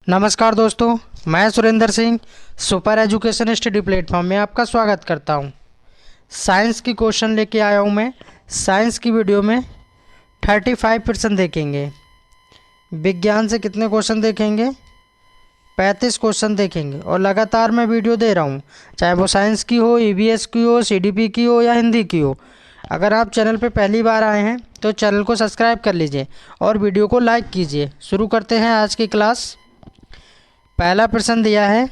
नमस्कार दोस्तों, मैं Surendra Singh super education study platform में आपका स्वागत करता हूं। साइंस की क्वेश्चन लेके आया हूं मैं। साइंस की वीडियो में 35% देखेंगे। विज्ञान से कितने क्वेश्चन देखेंगे? 35 क्वेश्चन देखेंगे और लगातार मैं वीडियो दे रहा हूं, चाहे वो साइंस की हो, ईवीएस की हो, सीडीपी की हो या हिंदी की हो। अगर आप चैनल पर पहली बार आए हैं तो चैनल को सब्सक्राइब कर लीजिए और वीडियो को लाइक कीजिए। शुरू करते हैं आज की क्लास। पहला प्रश्न दिया है,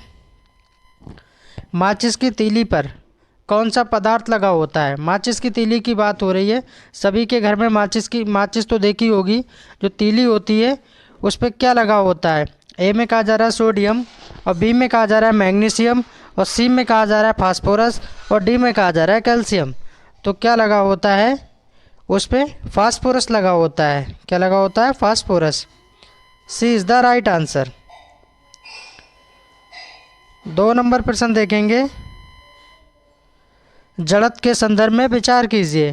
माचिस की तीली पर कौन सा पदार्थ लगा होता है? माचिस की तीली की बात हो रही है। सभी के घर में माचिस तो देखी होगी। जो तीली होती है उस पर क्या लगा होता है? ए में कहा जा रहा है सोडियम, और बी में कहा जा रहा है मैग्नीशियम, और सी में कहा जा रहा है फास्फोरस, और डी में कहा जा रहा है कैल्शियम। तो क्या लगा होता है? उस पर फास्फोरस लगा होता है। क्या लगा होता है? Phosphorus. C is the right answer. 2 number प्रश्न देखेंगे, जड़त्व के संदर्भ में विचार कीजिए।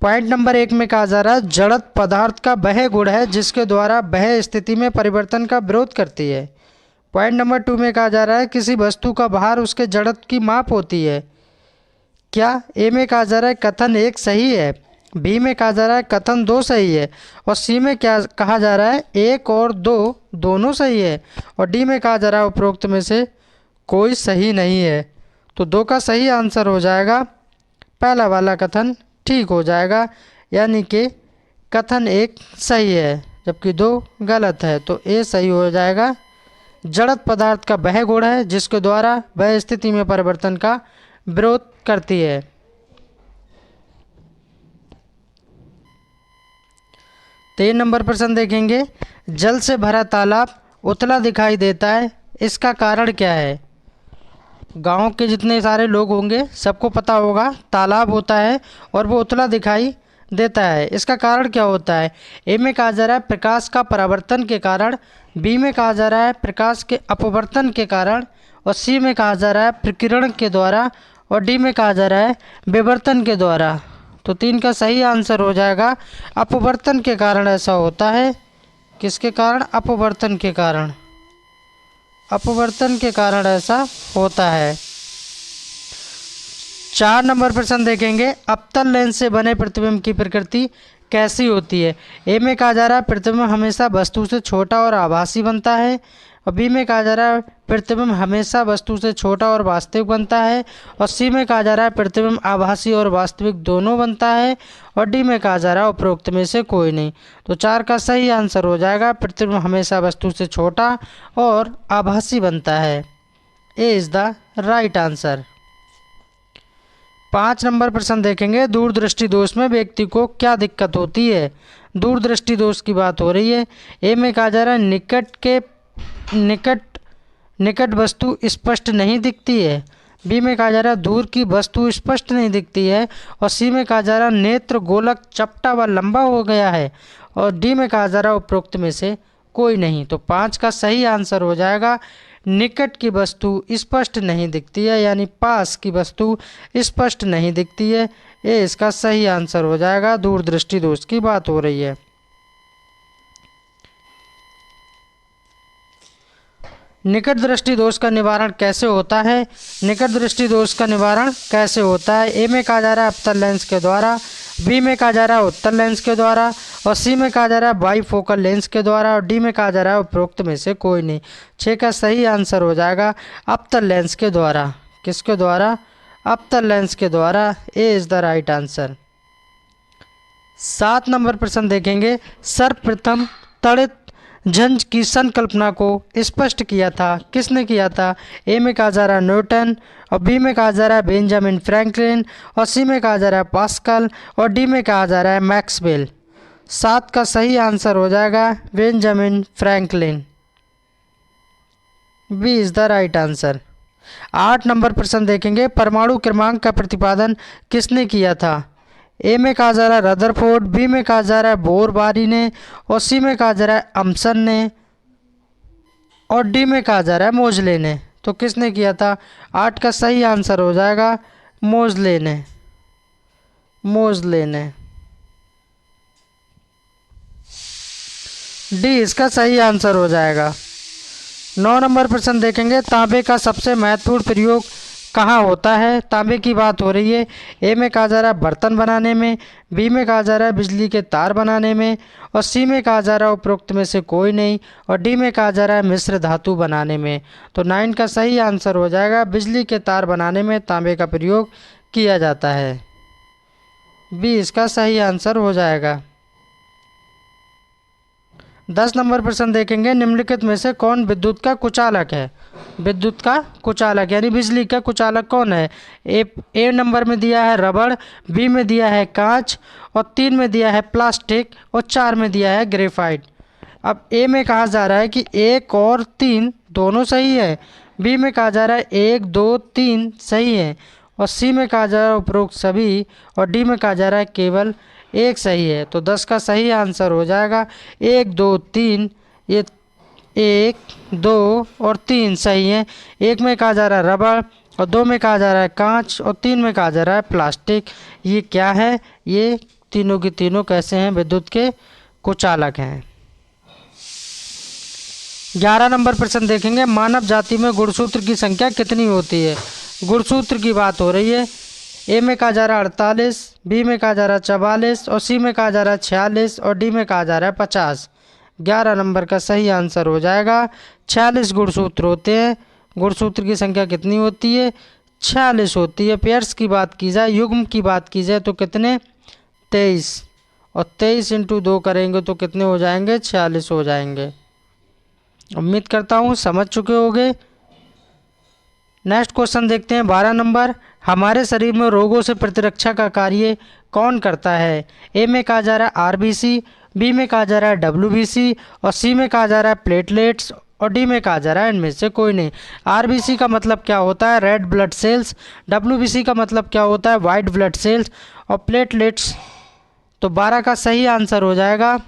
पॉइंट नंबर 1 में कहा जा रहा है जड़त्व पदार्थ का वह गुण है जिसके द्वारा वह स्थिति में परिवर्तन का विरोध करती है। पॉइंट नंबर 2 में कहा जा रहा है किसी वस्तु का भार उसके जड़त्व की माप होती है। क्या? ए में कहा जा रहा है कथन 1 सही है, बी में कहा जा रहा है कथन 2 सही है, और सी में क्या कहा जा रहा है 1 और 2 दोनों सही है, और डी में कहा जा रहा है उपरोक्त में से कोई सही नहीं है। तो 2 का सही आंसर हो जाएगा पहला वाला कथन, ठीक हो जाएगा, यानी कि कथन 1 सही है जबकि 2 गलत है। तो ए सही हो जाएगा। जड़त्व पदार्थ का वह गुण है जिसके द्वारा वह स्थिति में परिवर्तन का विरोध करती है। तीन नंबर प्रश्न देखेंगे, जल से भरा तालाब उथला दिखाई देता है, इसका कारण क्या है? गांव के जितने सारे लोग होंगे सबको पता होगा तालाब होता है और वो उथला दिखाई देता है। इसका कारण क्या होता है? ए में कहा जा रहा है प्रकाश का परावर्तन के कारण, बी में कहा जा रहा है प्रकाश के अपवर्तन के कारण, और सी में कहा जा रहा है प्रकीर्णन के द्वारा, और डी में कहा जा रहा है विवर्तन के द्वारा। तो 3 का सही आंसर हो जाएगा अपवर्तन के कारण ऐसा होता है। किसके कारण? अपवर्तन के कारण। अपवर्तन के कारण ऐसा होता है। 4 नंबर प्रश्न देखेंगे, अवतल लेंस से बने प्रतिबिंब की प्रकृति कैसी होती है? ए में कहा जा रहा है प्रतिबिंब हमेशा वस्तु से छोटा और आभासी बनता है, और बी में कहा जा रहा है प्रतिबिंब हमेशा वस्तु से छोटा और वास्तविक बनता है, और सी में कहा जा रहा है प्रतिबिंब आभासी और वास्तविक दोनों बनता है, और डी में कहा जा रहा है उपरोक्त में से कोई नहीं। तो 4 का सही आंसर हो जाएगा प्रतिबिंब हमेशा वस्तु से छोटा और आभासी बनता है। A is the right answer. 5 number प्रश्न देखेंगे, दूरदृष्टि दोष में व्यक्ति को क्या दिक्कत होती है? दूरदृष्टि दोष की बात हो रही है। ए में कहा जा रहा है निकट वस्तु स्पष्ट नहीं दिखती है, बी में कहा जा रहा है दूर की वस्तु स्पष्ट नहीं दिखती है, और सी में कहा जा रहा है नेत्र गोलक चपटा व लंबा हो गया है, और डी में कहा जा रहा है उपरोक्त में से कोई नहीं। तो 5 का सही आंसर हो जाएगा निकट की वस्तु स्पष्ट नहीं दिखती है, यानी पास की वस्तु स्पष्ट नहीं दिखती है। ये इसका सही आंसर हो जाएगा। दूरदृष्टि दोष की बात हो रही है। निकट दृष्टि दोष का निवारण कैसे होता है? निकट दृष्टि दोष का निवारण कैसे होता है? ए में कहा जा रहा है अवतल लेंस के द्वारा, बी में कहा जा रहा है उत्तल लेंस के द्वारा, और सी में कहा जा रहा है बाईफोकल लेंस के द्वारा, और डी में कहा जा रहा है उपरोक्त में से कोई नहीं। 6 का सही आंसर हो जाएगा अवतल लेंस के द्वारा। किसके द्वारा? अवतल लेंस के द्वारा। A is the right answer. 7 number प्रश्न देखेंगे, सर्वप्रथम तड़ित झंझ की संकल्पना को स्पष्ट किया था, किसने किया था? ए में कहा जा रहा है न्यूटन, और बी में कहा जा रहा है बेंजामिन फ्रैंकलिन, और सी में कहा जा रहा है पास्कल, और डी में कहा जा रहा है मैक्सवेल। 7 का सही आंसर हो जाएगा Benjamin Franklin. B is the right answer. 8 number प्रश्न देखेंगे, परमाणु क्रमांक का प्रतिपादन किसने किया था? ए में कहा जा रहा है रदरफोर्ड, बी में कहा जा रहा है बोरबारी ने, और सी में कहा जा रहा है अम्सन ने, और डी में कहा जा रहा है मोजले ने। तो किसने किया था? 8 का सही आंसर हो जाएगा मोजले ने। मोजले ने। डी इसका सही आंसर हो जाएगा। 9 नंबर प्रश्न देखेंगे, तांबे का सबसे महत्वपूर्ण प्रयोग कहाँ होता है। तांबे की बात हो रही है। ए में कहा जा रहा है बर्तन बनाने में, बी में कहा जा रहा है बिजली के तार बनाने में, और सी में कहा जा रहा है उपरोक्त में से कोई नहीं, और डी में कहा जा रहा है मिश्र धातु बनाने में। तो 9 का सही आंसर हो जाएगा, बिजली के तार बनाने में तांबे का प्रयोग किया जाता है। बी इसका सही आंसर हो जाएगा। 10 नंबर प्रश्न देखेंगे, निम्नलिखित में से कौन विद्युत का कुचालक है। विद्युत का कुचालक यानी बिजली का कुचालक कौन है। ए नंबर में दिया है रबड़, बी में दिया है कांच, और 3 में दिया है प्लास्टिक, और 4 में दिया है ग्रेफाइट। अब ए में कहा जा रहा है कि 1 और 3 दोनों सही है, बी में कहा जा रहा है 1 2 3 सही है, और सी में कहा जा रहा है उपरोक्त सभी, और डी में कहा जा रहा है केवल एक सही है। तो 10 का सही आंसर हो जाएगा 1 2 3। ये 1 2 और 3 सही है। 1 में कहा जा रहा है रबड़, और 2 में कहा जा रहा है कांच, और 3 में कहा जा रहा है प्लास्टिक। ये क्या है, ये तीनों की तीनों कैसे हैं, विद्युत के कुचालक हैं। 11 नंबर प्रश्न देखेंगे, मानव जाति में गुणसूत्र की संख्या कितनी होती है। गुणसूत्र की बात हो रही है। ए में कहा जा रहा है 48, बी में कहा जा रहा है 44, और सी में कहा जा रहा है 46, और डी में कहा जा रहा है 50। 11 नंबर का सही आंसर हो जाएगा 46 गुणसूत्र होते हैं। गुणसूत्र की संख्या कितनी होती है, 46 होती है। पेयर्स की बात की जाए, युग्म की बात की जाए तो कितने, 23, और 23 इंटू 2 करेंगे तो कितने हो जाएंगे, 46 हो जाएंगे। उम्मीद करता हूँ समझ चुके होंगे। नेक्स्ट क्वेश्चन देखते हैं 12 नंबर, हमारे शरीर में रोगों से प्रतिरक्षा का कार्य कौन करता है। ए में कहा जा रहा है आरबीसी, बी में कहा जा रहा है डब्ल्यूबीसी, और सी में कहा जा रहा है प्लेटलेट्स, और डी में कहा जा रहा है इनमें से कोई नहीं। आरबीसी का मतलब क्या होता है, रेड ब्लड सेल्स। डब्ल्यूबीसी का मतलब क्या होता है, वाइट ब्लड सेल्स, और प्लेटलेट्स। तो 12 का सही आंसर हो जाएगा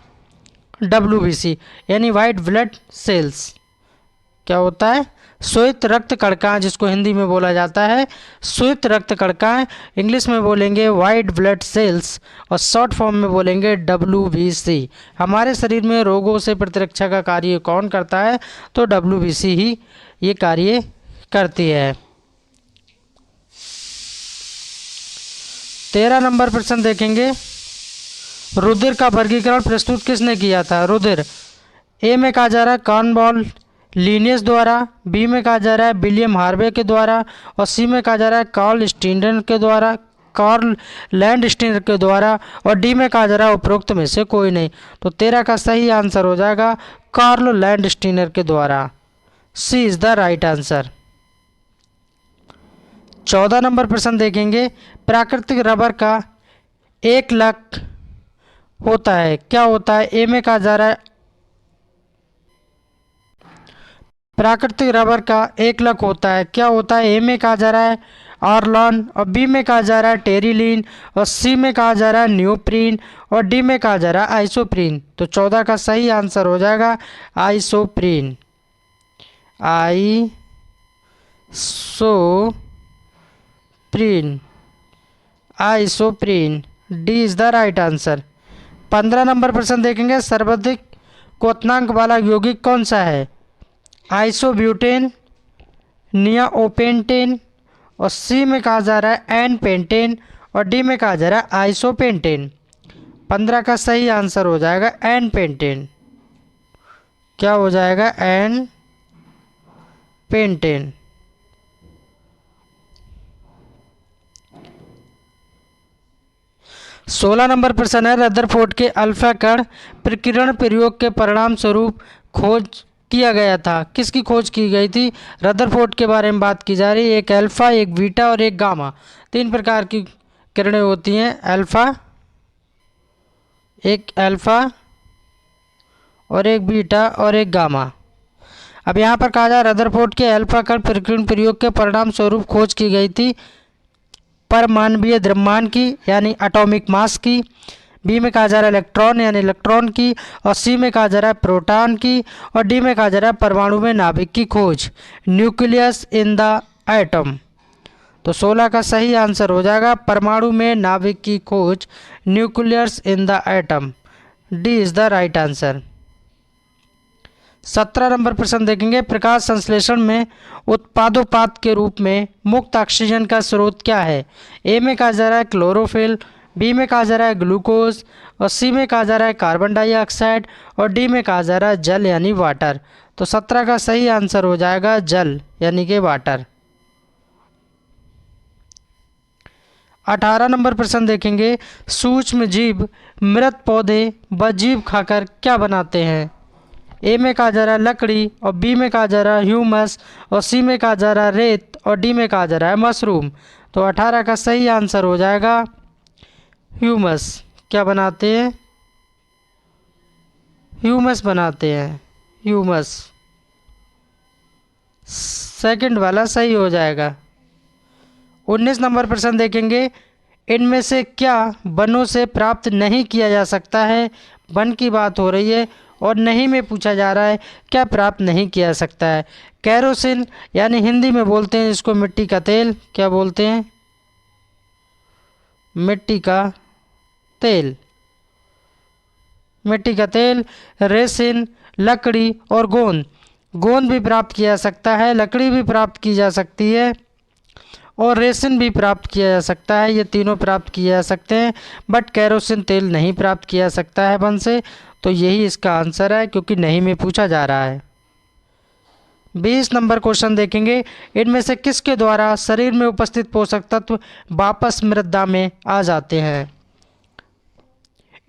डब्ल्यूबीसी यानी वाइट ब्लड सेल्स। क्या होता है, श्वेत रक्त कणिकाएं, जिसको हिंदी में बोला जाता है श्वेत रक्त कणिकाएं, इंग्लिश में बोलेंगे वाइट ब्लड सेल्स, और शॉर्ट फॉर्म में बोलेंगे डब्ल्यूबीसी। हमारे शरीर में रोगों से प्रतिरक्षा का कार्य कौन करता है, तो डब्ल्यूबीसी ही ये कार्य करती है। 13 नंबर प्रश्न देखेंगे, रुधिर का वर्गीकरण प्रस्तुत किसने किया था। रुधिर, ए में कहा जा रहा है कॉर्नवॉल लिनियस द्वारा, बी में कहा जा रहा है विलियम हार्वे के द्वारा, और सी में कहा जा रहा है कार्ल स्टीनर के द्वारा, कार्ल लैंडस्टीनर के द्वारा, और डी में कहा जा रहा है उपरोक्त में से कोई नहीं। तो 13 का सही आंसर हो जाएगा कार्ल लैंडस्टीनर के द्वारा। C is the right answer. 14 number प्रश्न देखेंगे, प्राकृतिक रबर का 1 लाख होता है, क्या होता है। ए में कहा जा रहा है प्राकृतिक रबर का 1 लाख होता है, क्या होता है। ए में कहा जा रहा है आर्लॉन, और बी में कहा जा रहा है टेरिलीन, और सी में कहा जा रहा है न्यूप्रीन, और डी में कहा जा रहा है आइसोप्रीन। तो 14 का सही आंसर हो जाएगा isoprene. Isoprene D is the right answer. 15 number प्रश्न देखेंगे, सर्वाधिक क्वथनांक वाला यौगिक कौन सा है। आइसोब्यूटेन, नियाओपेंटेन, और सी में कहा जा रहा है एन पेंटेन, और डी में कहा जा रहा है आइसोपेंटेन। 15 का सही आंसर हो जाएगा एन पेंटेन। क्या हो जाएगा, एन पेंटेन। सोलह नंबर प्रश्न है, रदरफोर्ड के अल्फा कण प्रकीर्णन प्रयोग के परिणाम स्वरूप खोज किया गया था। किसकी खोज की गई थी, रदरफोर्ड के बारे में बात की जा रही है। एक अल्फा, एक बीटा और एक गामा, 3 प्रकार की किरणें होती हैं। एक अल्फा और एक बीटा और एक गामा। अब यहाँ पर कहा जा रहा है रदरफोर्ड के अल्फा कण प्रकीर्णन प्रयोग के परिणाम स्वरूप खोज की गई थी परमाणवीय द्रव्यमान की यानी एटॉमिक मास की, बी में कहा जा रहा है इलेक्ट्रॉन यानी इलेक्ट्रॉन की, और सी में कहा जा रहा है प्रोटॉन की, और डी में कहा जा रहा है परमाणु में नाभिक की खोज, न्यूक्लियस इन द एटम। तो 16 का सही आंसर हो जाएगा परमाणु में नाभिक की खोज, nucleus in the atom. D is the right answer. 17 number प्रश्न देखेंगे, प्रकाश संश्लेषण में उत्पादोपात के रूप में मुक्त ऑक्सीजन का स्रोत क्या है? ए में कहा जा रहा है क्लोरोफिल, बी में कहा जा रहा है ग्लूकोज, और सी में कहा जा रहा है कार्बन डाइऑक्साइड, और डी में कहा जा रहा है जल यानी वाटर। तो 17 का सही आंसर हो जाएगा जल यानी कि वाटर। 18 नंबर प्रश्न देखेंगे, सूक्ष्म जीव मृत पौधे व जीव खाकर क्या बनाते हैं? ए में कहा जा रहा है लकड़ी, और बी में कहा जा रहा है ह्यूमस, और सी में कहा जा रहा है रेत, और डी में कहा जा रहा है मशरूम। तो 18 का सही आंसर हो जाएगा ह्यूमस। क्या बनाते हैं? ह्यूमस बनाते हैं, ह्यूमस। सेकंड वाला सही हो जाएगा। 19 नंबर प्रश्न देखेंगे, इनमें से क्या वनों से प्राप्त नहीं किया जा सकता है? वन की बात हो रही है और नहीं में पूछा जा रहा है क्या प्राप्त नहीं किया जा सकता है? कैरोसिन यानी हिंदी में बोलते हैं इसको मिट्टी का तेल। क्या बोलते हैं? मिट्टी का तेल। मिट्टी का तेल, रेसिन, लकड़ी और गोंद। गोंद भी प्राप्त किया जा सकता है, लकड़ी भी प्राप्त की जा सकती है और रेसिन भी प्राप्त किया जा सकता है। ये तीनों प्राप्त किए जा सकते हैं, बट कैरोसिन तेल नहीं प्राप्त किया जा सकता है वन से। तो यही इसका आंसर है क्योंकि नहीं में पूछा जा रहा है। 20 नंबर क्वेश्चन देखेंगे, इनमें से किसके द्वारा शरीर में उपस्थित पोषक तत्व वापस मृदा में आ जाते हैं?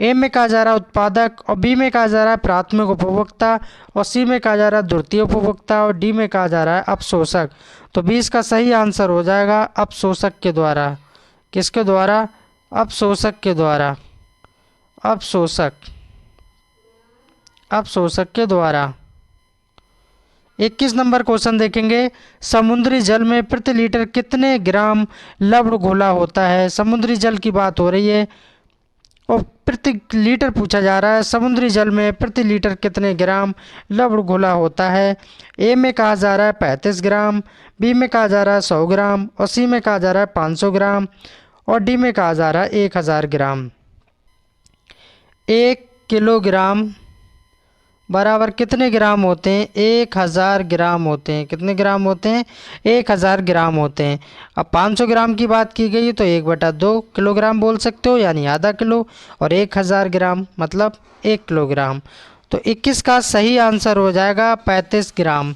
ए में कहा जा रहा है उत्पादक, और बी में कहा जा रहा है प्राथमिक उपभोक्ता, और सी में कहा जा रहा है द्वितीय उपभोक्ता, और डी में कहा जा रहा है अपशोषक। तो 20 का सही आंसर हो जाएगा अपशोषक के द्वारा। किसके द्वारा? अपशोषक के द्वारा। अपशोषक, अपशोषक के द्वारा। 21 नंबर क्वेश्चन देखेंगे, समुद्री जल में प्रति लीटर कितने ग्राम लवण घोला होता है? समुद्री जल की बात हो रही है और प्रति लीटर पूछा जा रहा है। समुद्री जल में प्रति लीटर कितने ग्राम लवण घोला होता है? ए में कहा जा रहा है 35 ग्राम, बी में कहा जा रहा है 100 ग्राम, और सी में कहा जा रहा है 500 ग्राम, और डी में कहा जा रहा है 1000 ग्राम। 1 किलोग्राम बराबर कितने ग्राम होते हैं? 1000 ग्राम होते हैं। कितने ग्राम होते हैं? 1000 ग्राम होते हैं। अब 500 ग्राम की बात की गई तो 1/2 किलोग्राम बोल सकते हो, यानी आधा किलो, और 1000 ग्राम मतलब 1 किलोग्राम। तो 21 का सही आंसर हो जाएगा 35 ग्राम।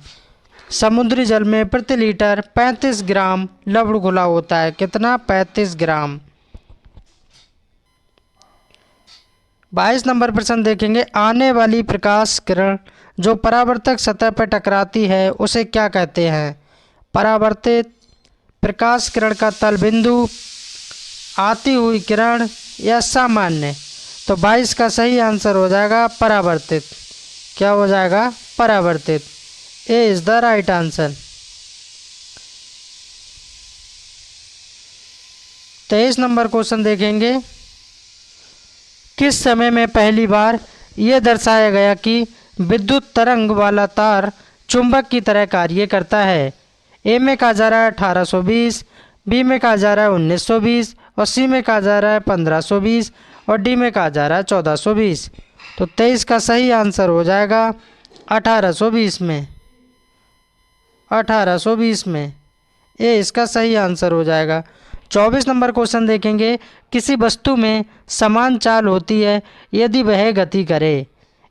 समुद्री जल में प्रति लीटर 35 ग्राम लवण घुला होता है। कितना? 35 ग्राम। 22 नंबर प्रश्न देखेंगे, आने वाली प्रकाश किरण जो परावर्तक सतह पर टकराती है उसे क्या कहते हैं? परावर्तित, प्रकाश किरण का तल बिंदु, आती हुई किरण या सामान्य। तो 22 का सही आंसर हो जाएगा परावर्तित। क्या हो जाएगा? परावर्तित। A is the right answer. 23 number question देखेंगे, किस समय में पहली बार यह दर्शाया गया कि विद्युत तरंग वाला तार चुंबक की तरह कार्य करता है? ए में कहा जा रहा है 1820, बी में कहा जा रहा है 1920, और सी में कहा जा रहा है 1520, और डी में कहा जा रहा है 1420। तो 23 का सही आंसर हो जाएगा 1820 में। 1820 में ए इसका सही आंसर हो जाएगा। 24 नंबर क्वेश्चन देखेंगे, किसी वस्तु में समान चाल होती है यदि वह गति करे।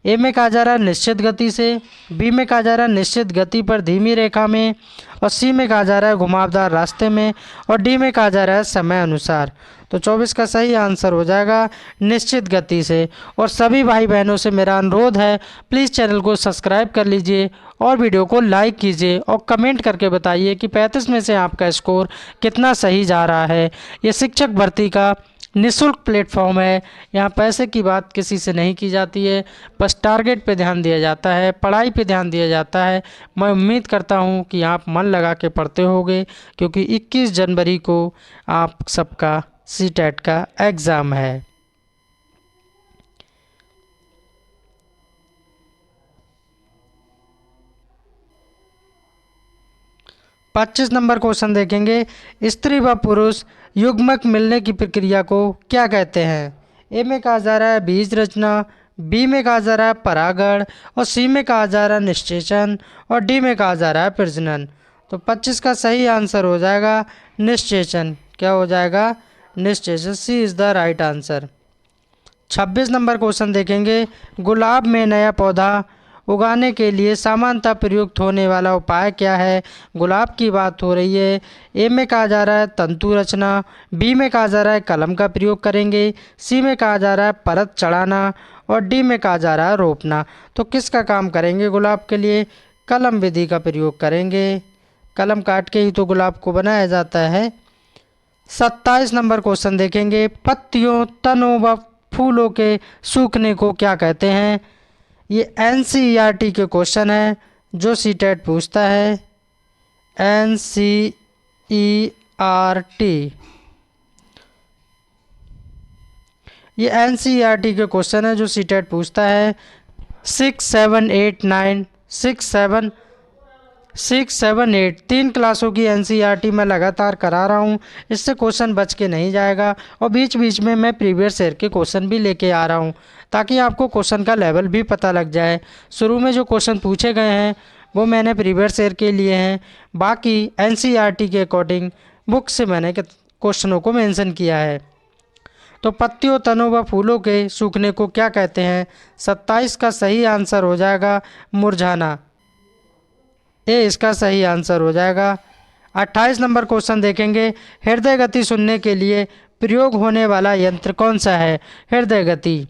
ए में कहा जा रहा है निश्चित गति से, बी में कहा जा रहा है निश्चित गति पर धीमी रेखा में, और सी में कहा जा रहा है घुमावदार रास्ते में, और डी में कहा जा रहा है समय अनुसार। तो 24 का सही आंसर हो जाएगा निश्चित गति से। और सभी भाई बहनों से मेरा अनुरोध है, प्लीज़ चैनल को सब्सक्राइब कर लीजिए और वीडियो को लाइक कीजिए और कमेंट करके बताइए कि 35 में से आपका स्कोर कितना सही जा रहा है। ये शिक्षक भर्ती का निःशुल्क प्लेटफॉर्म है। यहाँ पैसे की बात किसी से नहीं की जाती है, बस टारगेट पे ध्यान दिया जाता है, पढ़ाई पे ध्यान दिया जाता है। मैं उम्मीद करता हूँ कि आप मन लगा के पढ़ते होंगे, क्योंकि 21 जनवरी को आप सबका सीटेट का एग्ज़ाम है। पच्चीस नंबर क्वेश्चन देखेंगे, स्त्री व पुरुष युग्मक मिलने की प्रक्रिया को क्या कहते हैं? ए में कहा जा रहा है बीज रचना, बी में कहा जा रहा है परागण, और सी में कहा जा रहा है निषेचन, और डी में कहा जा रहा है प्रजनन। तो 25 का सही आंसर हो जाएगा निषेचन। क्या हो जाएगा? निषेचन। C is the right answer. 26 number question देखेंगे। गुलाब में नया पौधा उगाने के लिए सामान्यतः प्रयुक्त होने वाला उपाय क्या है? गुलाब की बात हो रही है। ए में कहा जा रहा है तंतु रचना, बी में कहा जा रहा है कलम का प्रयोग करेंगे, सी में कहा जा रहा है परत चढ़ाना, और डी में कहा जा रहा है रोपना। तो किसका काम करेंगे गुलाब के लिए? कलम विधि का प्रयोग करेंगे। कलम काट के ही तो गुलाब को बनाया जाता है। 27 नंबर क्वेश्चन देखेंगे। पत्तियों, तनों व फूलों के सूखने को क्या कहते हैं? ये एनसीईआरटी के क्वेश्चन है जो सीटेट पूछता है। एनसीईआरटी ये एनसीईआरटी के क्वेश्चन है जो सीटेट पूछता है। 6, 7, 8, 9, 6, 7, 8 तीन क्लासों की एनसीईआरटी मैं लगातार करा रहा हूँ। इससे क्वेश्चन बच के नहीं जाएगा, और बीच बीच में मैं प्रीवियस ईयर के क्वेश्चन भी लेके आ रहा हूँ ताकि आपको क्वेश्चन का लेवल भी पता लग जाए। शुरू में जो क्वेश्चन पूछे गए हैं वो मैंने प्रीवियस ईयर के लिए हैं, बाकी एनसीईआरटी के अकॉर्डिंग बुक से मैंने क्वेश्चनों को मेंशन किया है। तो पत्तियों, तनों व फूलों के सूखने को क्या कहते हैं? 27 का सही आंसर हो जाएगा मुरझाना। ये इसका सही आंसर हो जाएगा। 28 नंबर क्वेश्चन देखेंगे। हृदय गति सुनने के लिए प्रयोग होने वाला यंत्र कौन सा है? हृदय गति।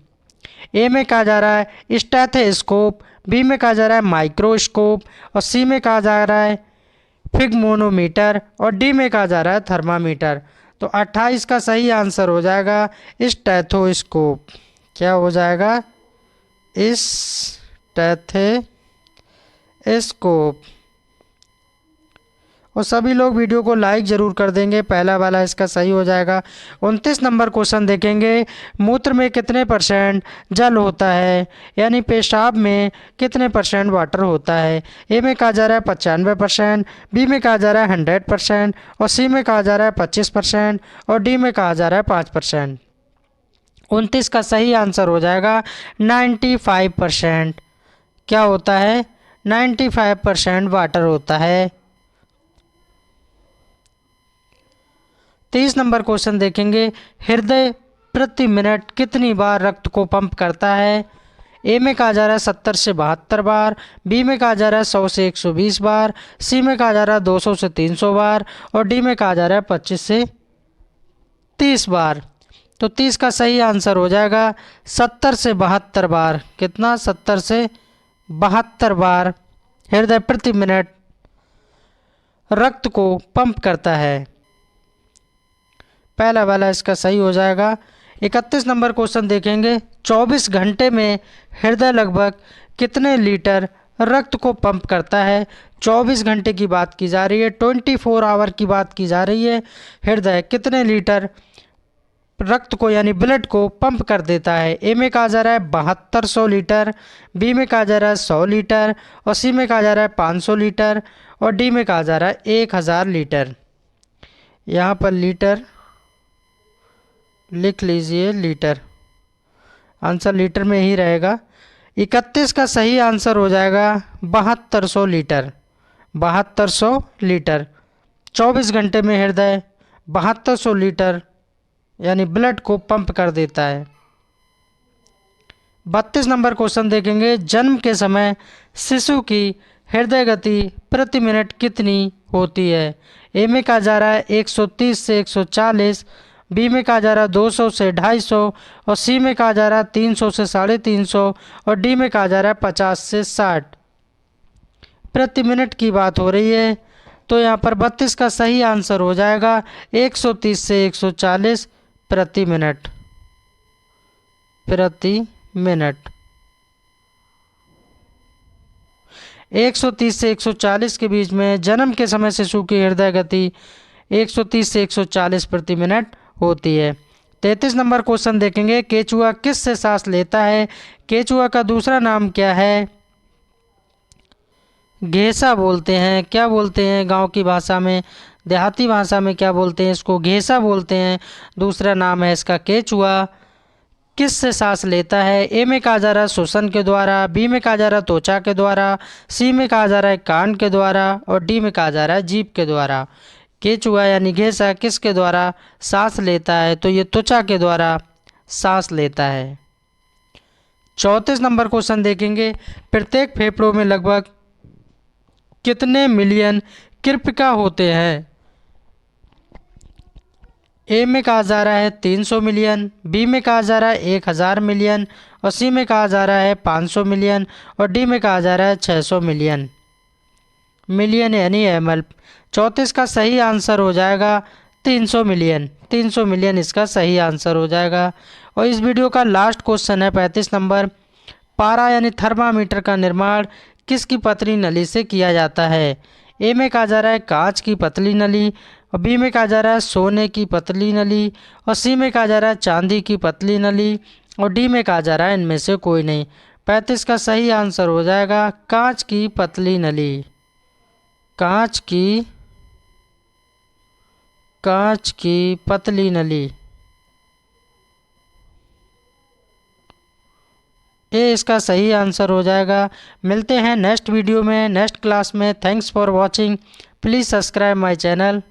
ए में कहा जा रहा है स्टेथोस्कोप, बी में कहा जा रहा है माइक्रोस्कोप, और सी में कहा जा रहा है फिग्मोनोमीटर, और डी में कहा जा रहा है थर्मामीटर। तो 28 का सही आंसर हो जाएगा स्टेथोस्कोप। क्या हो जाएगा? स्टेथोस्कोप। और सभी लोग वीडियो को लाइक ज़रूर कर देंगे, पहला वाला इसका सही हो जाएगा। 29 नंबर क्वेश्चन देखेंगे। मूत्र में कितने % जल होता है, यानी पेशाब में कितने % वाटर होता है? ए में कहा जा रहा है 95%, बी में कहा जा रहा है 100%, और सी में कहा जा रहा है 25%, और डी में कहा जा रहा है 5%। 29 का सही आंसर हो जाएगा 95%। क्या होता है? 95% वाटर होता है। 30 नंबर क्वेश्चन देखेंगे। हृदय प्रति मिनट कितनी बार रक्त को पंप करता है? ए में कहा जा रहा है 70 से 72 बार, बी में कहा जा रहा है 100 से 120 बार, सी में कहा जा रहा है 200 से 300 बार, और डी में कहा जा रहा है 25 से 30 बार। तो 30 का सही आंसर हो जाएगा 70 से 72 बार। कितना? 70 से 72 बार हृदय प्रति मिनट रक्त को पंप करता है। पहला वाला इसका सही हो जाएगा। 31 नंबर क्वेश्चन देखेंगे। 24 घंटे में हृदय लगभग कितने लीटर रक्त को पंप करता है? 24 घंटे की बात की जा रही है, 24 आवर की बात की जा रही है। हृदय कितने लीटर रक्त को यानी ब्लड को पंप कर देता है? ए में कहा जा रहा है 7200 लीटर, बी में कहा जा रहा है 100 लीटर, और सी में कहा जा रहा है 500 लीटर, और डी में कहा जा रहा है 1000 लीटर। यहाँ पर लीटर लिख लीजिए, लीटर। आंसर लीटर में ही रहेगा। 31 का सही आंसर हो जाएगा 7200 लीटर। 7200 लीटर 24 घंटे में हृदय 7200 लीटर यानी ब्लड को पंप कर देता है। 32 नंबर क्वेश्चन देखेंगे। जन्म के समय शिशु की हृदय गति प्रति मिनट कितनी होती है? ए में कहा जा रहा है 130 से 140, बी में कहा जा रहा है 200 से 250, और सी में कहा जा रहा है 300 से 350, और डी में कहा जा रहा है 50 से 60। प्रति मिनट की बात हो रही है, तो यहाँ पर 32 का सही आंसर हो जाएगा 130 से 140 प्रति मिनट। प्रति मिनट 130 से 140 के बीच में जन्म के समय शिशु की हृदय गति 130 से 140 प्रति मिनट होती है। 33 नंबर क्वेश्चन देखेंगे। केचुआ किस से सांस लेता है? केचुआ का दूसरा नाम क्या है? घेसा बोलते हैं। क्या बोलते हैं गांव की भाषा में, देहाती भाषा में क्या बोलते हैं? इसको घेसा बोलते हैं। दूसरा नाम है इसका केचुआ। किस से सांस लेता है? ए में कहा जा रहा है श्वसन के द्वारा, बी में कहा जा रहा है त्वचा के द्वारा, सी में कहा जा रहा है कान के द्वारा और डी में कहा जा रहा है जीभ के द्वारा। केचुआ यानी घेसा किसके द्वारा सांस लेता है? तो ये त्वचा के द्वारा सांस लेता है। 34 नंबर क्वेश्चन देखेंगे, प्रत्येक फेफड़ों में लगभग कितने मिलियन कृपिका होते हैं? ए में कहा जा रहा है 300 मिलियन, बी में कहा जा रहा है 1000 मिलियन और सी में कहा जा रहा है 500 मिलियन और डी में कहा जा रहा है 600 मिलियन। मिलियन यानी ml। 34 का सही आंसर हो जाएगा 300 मिलियन। 300 मिलियन इसका सही आंसर हो जाएगा। और इस वीडियो का लास्ट क्वेश्चन है 35 नंबर, पारा यानी थर्मामीटर का निर्माण किसकी पतली नली से किया जाता है? ए में कहा जा रहा है कांच की पतली नली और बी में कहा जा रहा है सोने की पतली नली और सी में कहा जा रहा है चांदी की पतली नली और डी में कहा जा रहा है इनमें से कोई नहीं। 35 का सही आंसर हो जाएगा कांच की पतली नली। कांच की पतली नली। ये इसका सही आंसर हो जाएगा। मिलते हैं नेक्स्ट वीडियो में, नेक्स्ट क्लास में। Thanks for watching. Please subscribe my channel.